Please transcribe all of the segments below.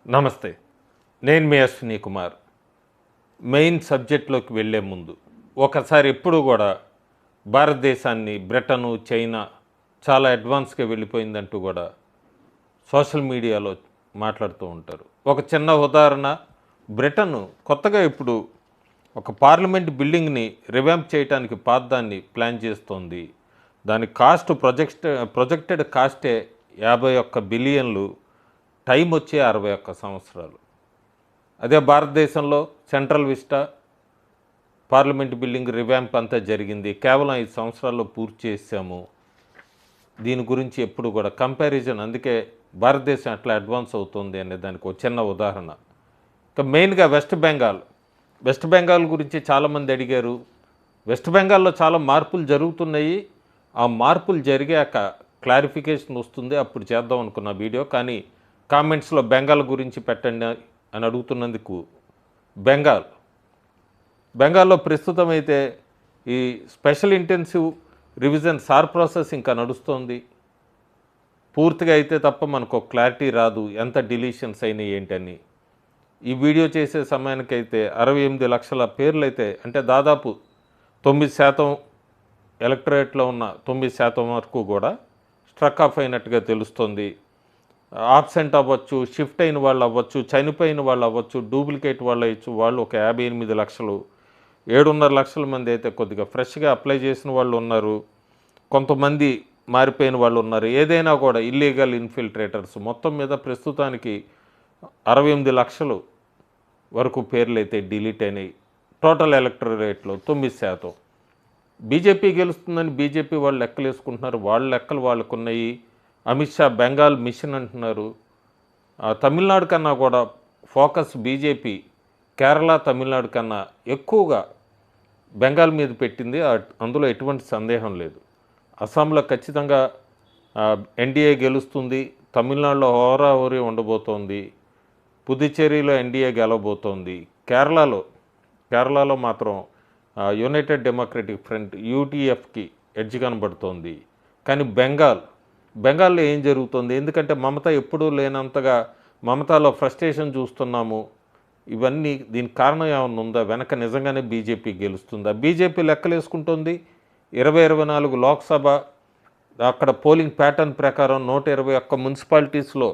నమస్తే. నేను మీ అశ్విని కుమార్. మెయిన్ సబ్జెక్ట్‌లోకి వెళ్ళే ముందు ఒకసారి ఎప్పుడు కూడా భారతదేశాన్ని బ్రిటను, చైనా చాలా అడ్వాన్స్‌గా వెళ్ళిపోయిందంటూ కూడా సోషల్ మీడియాలో మాట్లాడుతూ ఉంటారు. ఒక చిన్న ఉదాహరణ, బ్రిటన్ కొత్తగా ఇప్పుడు ఒక పార్లమెంట్ బిల్డింగ్‌ని రివాంప్ చేయడానికి పాతదాన్ని ప్లాన్ చేస్తోంది. దాని కాస్ట్ ప్రొజెక్టెడ్ కాస్టే 51 బిలియన్లు, టైం వచ్చే 61 సంవత్సరాలు. అదే భారతదేశంలో central vista parliament building revamp అంతా జరిగింది. కేవలం 5 సంవత్సరాల్లో పూర్తి చేసాము. దీని గురించి ఎప్పుడు కూడా కంపారిజన్, అందుకే భారతదేశం ఎట్లా అడ్వాన్స్ అవుతుంది అనే దానికి ఒక చిన్న ఉదాహరణ. ఇక మెయిన్గా వెస్ట్ బెంగాల్ గురించి చాలామంది అడిగారు. వెస్ట్ బెంగాల్లో చాలా మార్పులు జరుగుతున్నాయి. ఆ మార్పులు జరిగాక క్లారిఫికేషన్ వస్తుంది, అప్పుడు చేద్దాం అనుకున్న వీడియో. కానీ కామెంట్స్లో బెంగాల్ గురించి పెట్టండి అని అడుగుతున్నందుకు బెంగాల్లో ప్రస్తుతం అయితే ఈ special intensive revision sir process ఇంకా నడుస్తోంది. పూర్తిగా అయితే తప్ప మనకు క్లారిటీ రాదు ఎంత డిలీషన్స్ అయినాయి ఏంటని. ఈ వీడియో చేసే సమయానికైతే 68 లక్షల పేర్లు అయితే, అంటే దాదాపు 9% ఎలక్టరేట్లో ఉన్న 9% వరకు కూడా స్ట్రక్ ఆఫ్ అయినట్టుగా తెలుస్తుంది. ఆబ్సెంట్ అవ్వచ్చు, షిఫ్ట్ అయిన వాళ్ళు అవ్వచ్చు, చనిపోయిన వాళ్ళు అవ్వచ్చు, డూప్లికేట్ వాళ్ళు అవ్వచ్చు. వాళ్ళు ఒక 58 లక్షలు, 7.5 లక్షల మంది అయితే కొద్దిగా ఫ్రెష్గా అప్లై చేసిన వాళ్ళు ఉన్నారు. కొంతమంది మారిపోయిన వాళ్ళు ఉన్నారు. ఏదైనా కూడా ఇల్లీగల్ ఇన్ఫిల్ట్రేటర్స్ మొత్తం మీద ప్రస్తుతానికి 68 లక్షలు వరకు పేర్లు అయితే డిలీట్ అయినాయి. టోటల్ ఎలక్టరేట్లో 9%. బీజేపీ గెలుస్తుందని బీజేపీ వాళ్ళు లెక్కలు వేసుకుంటున్నారు. వాళ్ళ లెక్కలు వాళ్ళకున్నాయి. అమిత్ షా బెంగాల్ మిషన్ అంటున్నారు. తమిళనాడు కన్నా కూడా ఫోకస్ బీజేపీ కేరళ, తమిళనాడు కన్నా ఎక్కువగా బెంగాల్ మీద పెట్టింది. అందులో ఎటువంటి సందేహం లేదు. అస్సాంలో ఖచ్చితంగా ఎన్డీఏ గెలుస్తుంది. తమిళనాడులో హోరాహోరీ ఉండబోతోంది. పుదుచ్చేరిలో ఎన్డీఏ గెలవబోతోంది. కేరళలో మాత్రం యునైటెడ్ డెమోక్రటిక్ ఫ్రంట్ యూటీఎఫ్కి ఎడ్జ్ కనబడుతోంది. కానీ బెంగాల్లో ఏం జరుగుతుంది? ఎందుకంటే మమత ఎప్పుడూ లేనంతగా మమతాలో ఫ్రస్ట్రేషన్ చూస్తున్నాము. ఇవన్నీ దీనికి కారణం ఏమన్నా ఉందా? వెనక నిజంగానే బీజేపీ గెలుస్తుందా? బీజేపీ లెక్కలేసుకుంటుంది. 2024 లోక్సభ అక్కడ పోలింగ్ ప్యాటర్న్ ప్రకారం 121 మున్సిపాలిటీస్లో,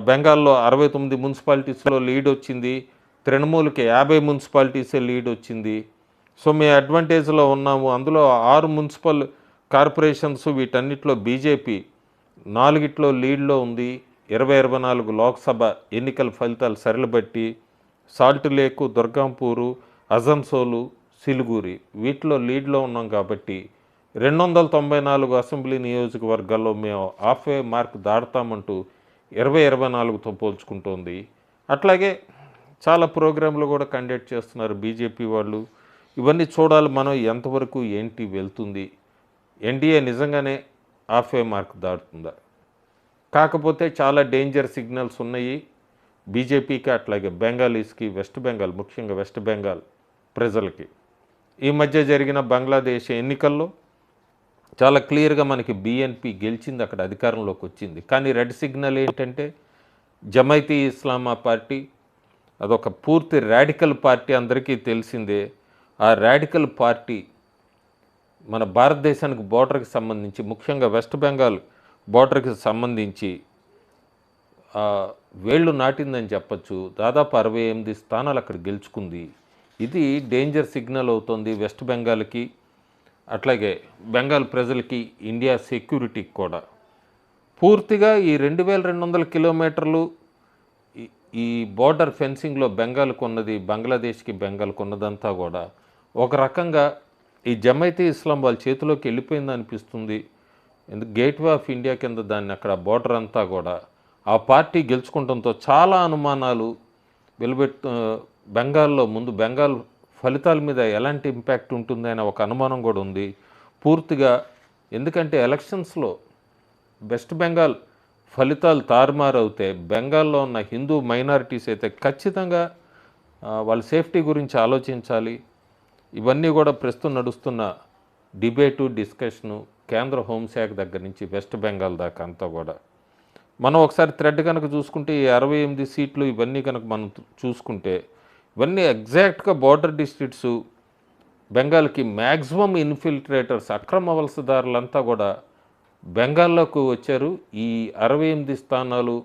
బెంగాల్లో 69 మున్సిపాలిటీస్లో లీడ్ వచ్చింది. తృణమూల్కి 50 మున్సిపాలిటీసే లీడ్ వచ్చింది. సో మేము అడ్వాంటేజ్లో ఉన్నాము. అందులో 6 మున్సిపల్ కార్పొరేషన్స్, వీటన్నిటిలో బీజేపీ 4 లీడ్లో ఉంది. 2024 లోక్సభ ఎన్నికల ఫలితాలు సరళబట్టి సాల్ట్ లేకు, దుర్గాంపూరు, అజన్సోలు, సిలిగురి వీటిలో లీడ్లో ఉన్నాం. కాబట్టి 294 అసెంబ్లీ నియోజకవర్గాల్లో మేము హాఫ్వే మార్క్ దాడతామంటూ 2024తో పోల్చుకుంటోంది. అట్లాగే చాలా ప్రోగ్రాంలు కూడా కండక్ట్ చేస్తున్నారు బీజేపీ వాళ్ళు. ఇవన్నీ చూడాలి మనం, ఎంతవరకు ఏంటి వెళ్తుంది. ఎన్డీఏ నిజంగానే హాఫ్వే మార్క్ దాటుతుందా? కాకపోతే చాలా డేంజర్ సిగ్నల్స్ ఉన్నాయి బీజేపీకి, అట్లాగే బెంగాలీస్కి, ముఖ్యంగా వెస్ట్ బెంగాల్ ప్రజలకి. ఈ మధ్య జరిగిన బంగ్లాదేశ్ ఎన్నికల్లో చాలా క్లియర్గా మనకి బీఎన్పీ గెలిచింది, అక్కడ అధికారంలోకి వచ్చింది. కానీ రెడ్ సిగ్నల్ ఏంటంటే జమైతీ ఇస్లామా పార్టీ, అదొక పూర్తి రాడికల్ పార్టీ, అందరికీ తెలిసిందే. ఆ రాడికల్ పార్టీ మన భారతదేశానికి బోర్డర్కి సంబంధించి, ముఖ్యంగా వెస్ట్ బెంగాల్ బోర్డర్కి సంబంధించి వేళ్ళు నాటిందని చెప్పచ్చు. దాదాపు 68 స్థానాలు అక్కడ గెలుచుకుంది. ఇది డేంజర్ సిగ్నల్ అవుతుంది వెస్ట్ బెంగాల్కి, అట్లాగే బెంగాల్ ప్రజలకి, ఇండియా సెక్యూరిటీకి కూడా. పూర్తిగా ఈ 2200 కిలోమీటర్లు ఈ బోర్డర్ ఫెన్సింగ్లో బెంగాల్కు ఉన్నది, బంగ్లాదేశ్కి బెంగాల్కు ఉన్నదంతా కూడా ఒక రకంగా ఈ జమైతీ ఇస్లాం వాళ్ళ చేతిలోకి వెళ్ళిపోయింది అనిపిస్తుంది. గేట్వే ఆఫ్ ఇండియా కింద దాన్ని అక్కడ బోర్డర్ అంతా కూడా ఆ పార్టీ గెలుచుకోవడంతో చాలా అనుమానాలు బెంగాల్ ఫలితాల మీద ఎలాంటి ఇంపాక్ట్ ఉంటుంది అనే ఒక అనుమానం కూడా ఉంది పూర్తిగా. ఎందుకంటే ఎలక్షన్స్లో వెస్ట్ బెంగాల్ ఫలితాలు తారుమారు అవుతే బెంగాల్లో ఉన్న హిందూ మైనారిటీస్ అయితే ఖచ్చితంగా వాళ్ళ సేఫ్టీ గురించి ఆలోచించాలి. ఇవన్నీ కూడా ప్రస్తుతం నడుస్తున్న డిబేటు, డిస్కషను కేంద్ర హోంశాఖ దగ్గర నుంచి వెస్ట్ బెంగాల్ దాకా అంతా కూడా. మనం ఒకసారి థ్రెడ్ కనుక చూసుకుంటే ఈ 68 సీట్లు ఇవన్నీ కనుక మనం చూసుకుంటే ఇవన్నీ ఎగ్జాక్ట్గా బార్డర్ డిస్ట్రిక్ట్స్. బెంగాల్కి మ్యాక్సిమం ఇన్ఫిల్ట్రేటర్స్ అక్రమ వలసదారులంతా కూడా బెంగాల్లోకి వచ్చారు. ఈ 68 స్థానాలు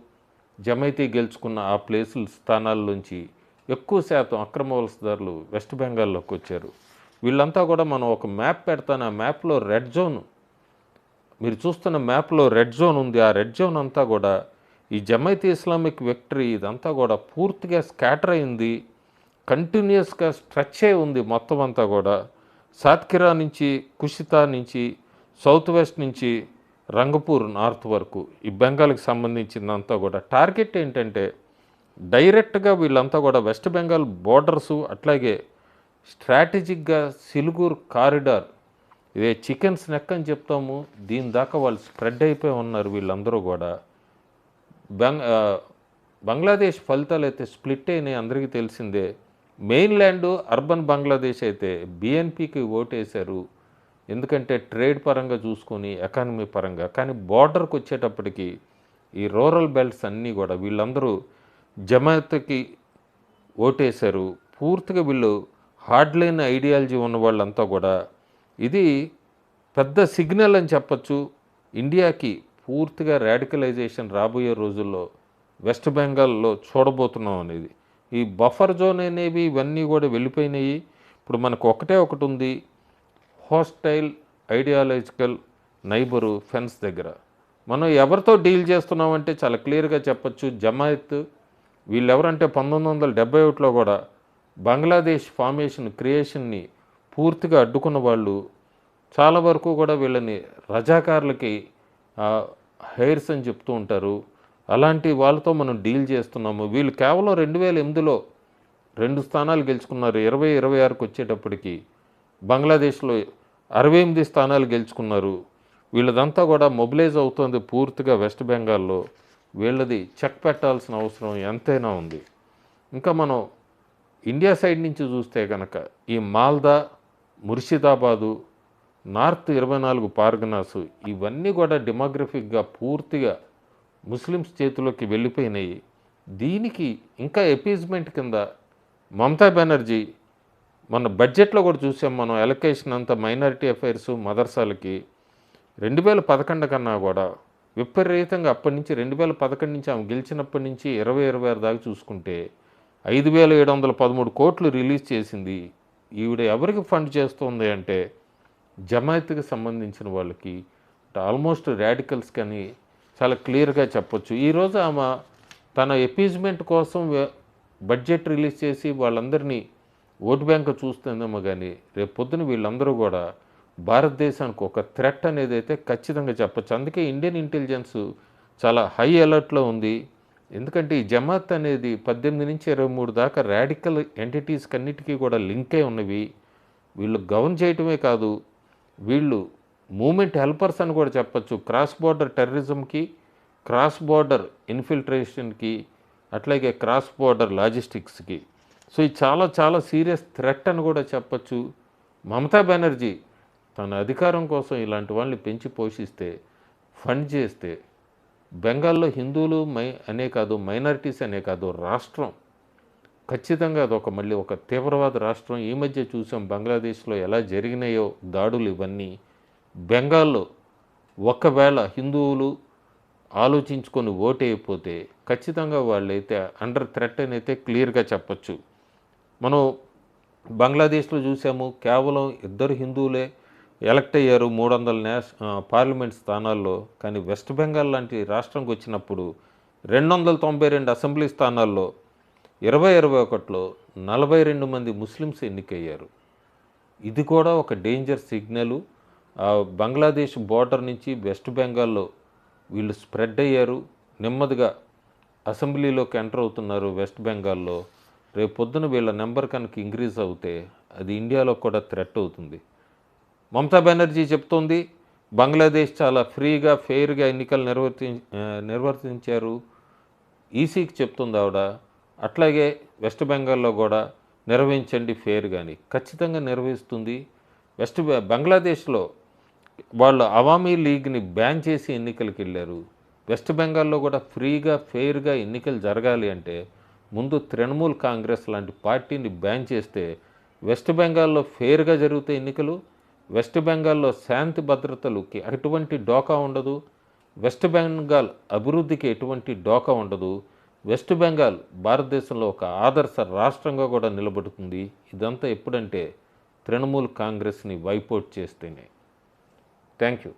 జమైతీ గెలుచుకున్న ఆ ప్లేసుల స్థానాల్లోంచి ఎక్కువ శాతం అక్రమ వలసదారులు వెస్ట్ బెంగాల్లోకి వచ్చారు. వీళ్ళంతా కూడా మనం ఒక మ్యాప్ పెడతాను, ఆ మ్యాప్లో రెడ్ జోన్, మీరు చూస్తున్న మ్యాప్లో రెడ్ జోన్ ఉంది. ఆ రెడ్ జోన్ అంతా కూడా ఈ జమైతీ ఇస్లామిక్ విక్టరీ ఇదంతా కూడా పూర్తిగా స్కాటర్ అయింది, కంటిన్యూస్గా స్ట్రెచ్ అయి ఉంది మొత్తం అంతా కూడా. సాత్కిరా నుంచి, కుషితా నుంచి, సౌత్ వెస్ట్ నుంచి రంగపూర్ నార్త్ వరకు ఈ బెంగాల్కి సంబంధించిందంతా కూడా టార్గెట్ ఏంటంటే డైరెక్ట్గా వీళ్ళంతా కూడా వెస్ట్ బెంగాల్ బోర్డర్సు, అట్లాగే స్ట్రాటజిక్గా సిలిగుర్ కారిడార్, ఇదే చికెన్ స్నెక్ అని చెప్తాము, దీని దాకా వాళ్ళు స్ప్రెడ్ అయిపోయి ఉన్నారు వీళ్ళందరూ కూడా. బంగ్లాదేశ్ ఫలితాలు అయితే స్ప్లిట్ అయినాయి, అందరికీ తెలిసిందే. మెయిన్ల్యాండ్ అర్బన్ బంగ్లాదేశ్ అయితే బిఎన్పికి ఓటేశారు, ఎందుకంటే ట్రేడ్ పరంగా చూసుకొని ఎకానమీ పరంగా. కానీ బార్డర్కి వచ్చేటప్పటికి ఈ రూరల్ బెల్ట్స్ అన్నీ కూడా వీళ్ళందరూ జమాత్కి ఓటేశారు. పూర్తిగా వీళ్ళు హార్డ్లైన్ ఐడియాలజీ ఉన్న వాళ్ళంతా కూడా. ఇది పెద్ద సిగ్నల్ అని చెప్పచ్చు ఇండియాకి. పూర్తిగా రాడికలైజేషన్ రాబోయే రోజుల్లో వెస్ట్ బెంగాల్లో చూడబోతున్నాం అనేది. ఈ బఫర్ జోన్ అనేవి ఇవన్నీ కూడా వెళ్ళిపోయినాయి. ఇప్పుడు మనకు ఒకటే ఒకటి ఉంది, హోస్టైల్ ఐడియాలజికల్ నైబరు ఫెన్స్ దగ్గర. మనం ఎవరితో డీల్ చేస్తున్నామంటే చాలా క్లియర్గా చెప్పచ్చు. జమాయత్ వీళ్ళెవరంటే 1971లో కూడా బంగ్లాదేశ్ ఫార్మేషన్ క్రియేషన్ని పూర్తిగా అడ్డుకున్న వాళ్ళు. చాలా వరకు కూడా వీళ్ళని రజాకార్లకి హెయిర్స్ అని చెప్తూ ఉంటారు. అలాంటి వాళ్ళతో మనం డీల్ చేస్తున్నాము. వీళ్ళు కేవలం 2008లో 2 స్థానాలు గెలుచుకున్నారు. 2026కి వచ్చేటప్పటికి బంగ్లాదేశ్లో 68 స్థానాలు గెలుచుకున్నారు. వీళ్ళదంతా కూడా మొబిలైజ్ అవుతుంది పూర్తిగా వెస్ట్ బెంగాల్లో. వీళ్ళది చెక్ పెట్టాల్సిన అవసరం ఎంతైనా ఉంది. ఇంకా మనం ఇండియా సైడ్ నుంచి చూస్తే కనుక ఈ మాల్దా, ముర్షిదాబాదు, నార్త్ 24 పార్గనాసు ఇవన్నీ కూడా డెమోగ్రఫిక్గా పూర్తిగా ముస్లిమ్స్ చేతిలోకి వెళ్ళిపోయినాయి. దీనికి ఇంకా ఎపీజ్మెంట్ కింద మమతా బెనర్జీ మన బడ్జెట్లో కూడా చూసాం మనం, ఎలకేషన్ అంతా మైనారిటీ అఫైర్స్ మదర్సాలకి 2011 కన్నా కూడా విపరీతంగా అప్పటి నుంచి 2011 నుంచి ఆమె గెలిచినప్పటి నుంచి 2026 దాకా చూసుకుంటే 5,713 కోట్లు రిలీజ్ చేసింది. ఈవిడ ఎవరికి ఫండ్ చేస్తుంది అంటే జమాయత్కి సంబంధించిన వాళ్ళకి, ఆల్మోస్ట్ రాడికల్స్ కానీ చాలా క్లియర్గా చెప్పొచ్చు. ఈరోజు ఆమె తన ఎపీజ్మెంట్ కోసం బడ్జెట్ రిలీజ్ చేసి వాళ్ళందరినీ ఓటు బ్యాంక్ చూస్తుందేమో కానీ రేపు పొద్దున వీళ్ళందరూ కూడా భారతదేశానికి ఒక థ్రెట్ అనేది అయితే ఖచ్చితంగా చెప్పచ్చు. అందుకే ఇండియన్ ఇంటెలిజెన్స్ చాలా హై అలర్ట్లో ఉంది. ఎందుకంటే ఈ జమాత్ అనేది 18 నుంచి 23 దాకా రాడికల్ ఎంటిటీస్కి అన్నిటికీ కూడా లింకే ఉన్నవి. వీళ్ళు గవర్న్ చేయటమే కాదు, వీళ్ళు మూమెంట్ హెల్పర్స్ అని కూడా చెప్పచ్చు. క్రాస్ బోర్డర్ టెర్రరిజంకి, క్రాస్ బోర్డర్ ఇన్ఫిల్ట్రేషన్కి, అట్లాగే క్రాస్ బోర్డర్ లాజిస్టిక్స్కి. సో ఇది చాలా చాలా సీరియస్ థ్రెట్ అని కూడా చెప్పచ్చు. మమతా బెనర్జీ తన అధికారం కోసం ఇలాంటి వాళ్ళని పెంచి పోషిస్తే, ఫండ్ చేస్తే బెంగాల్లో హిందువులు అనే కాదు, మైనారిటీస్ అనే కాదు, రాష్ట్రం ఖచ్చితంగా అదొక మళ్ళీ ఒక తీవ్రవాద రాష్ట్రం. ఈ మధ్య చూసాం బంగ్లాదేశ్లో ఎలా జరిగినాయో దాడులు ఇవన్నీ. బెంగాల్లో ఒకవేళ హిందువులు ఆలోచించుకొని ఓటైపోతే ఖచ్చితంగా వాళ్ళైతే అండర్ థ్రెట్ అని అయితే క్లియర్గా చెప్పచ్చు. మనం బంగ్లాదేశ్లో చూసాము, కేవలం 2 హిందువులే ఎలక్ట్ అయ్యారు 300 పార్లమెంట్ స్థానాల్లో. కానీ వెస్ట్ బెంగాల్ లాంటి రాష్ట్రంకి వచ్చినప్పుడు 292 అసెంబ్లీ స్థానాల్లో 2021లో 42 మంది ముస్లిమ్స్ ఎన్నికయ్యారు. ఇది కూడా ఒక డేంజర్ సిగ్నలు. బంగ్లాదేశ్ బోర్డర్ నుంచి వెస్ట్ బెంగాల్లో వీళ్ళు స్ప్రెడ్ అయ్యారు, నెమ్మదిగా అసెంబ్లీలోకి ఎంటర్ అవుతున్నారు వెస్ట్ బెంగాల్లో. రేపు పొద్దున వీళ్ళ నెంబర్ కనుక ఇంక్రీజ్ అవుతే అది ఇండియాలో కూడా థ్రెట్ అవుతుంది. మమతా బెనర్జీ చెప్తోంది బంగ్లాదేశ్ చాలా ఫ్రీగా ఫెయిర్గా ఎన్నికలు నిర్వర్తించారు. ఈసీకి చెప్తుంది ఆవిడ. అట్లాగే వెస్ట్ బెంగాల్లో కూడా నిర్వహించండి ఫెయిర్గాని. ఖచ్చితంగా నిర్వహిస్తుంది. బంగ్లాదేశ్లో వాళ్ళు అవామీ లీగ్ని బ్యాన్ చేసి ఎన్నికలకు వెళ్ళారు. వెస్ట్ బెంగాల్లో కూడా ఫ్రీగా ఫెయిర్గా ఎన్నికలు జరగాలి అంటే ముందు తృణమూల్ కాంగ్రెస్ లాంటి పార్టీని బ్యాన్ చేస్తే వెస్ట్ బెంగాల్లో ఫెయిర్గా జరిగితే ఎన్నికలు, వెస్ట్ బెంగాల్లో శాంతి భద్రతలకి ఎటువంటి డోకా ఉండదు, వెస్ట్ బెంగాల్ అభివృద్ధికి ఎటువంటి డోకా ఉండదు, వెస్ట్ బెంగాల్ భారతదేశంలో ఒక ఆదర్శ రాష్ట్రంగా కూడా నిలబడుతుంది. ఇదంతా ఎప్పుడంటే తృణమూల్ కాంగ్రెస్ని వైపౌట్ చేస్తేనే. Thank you.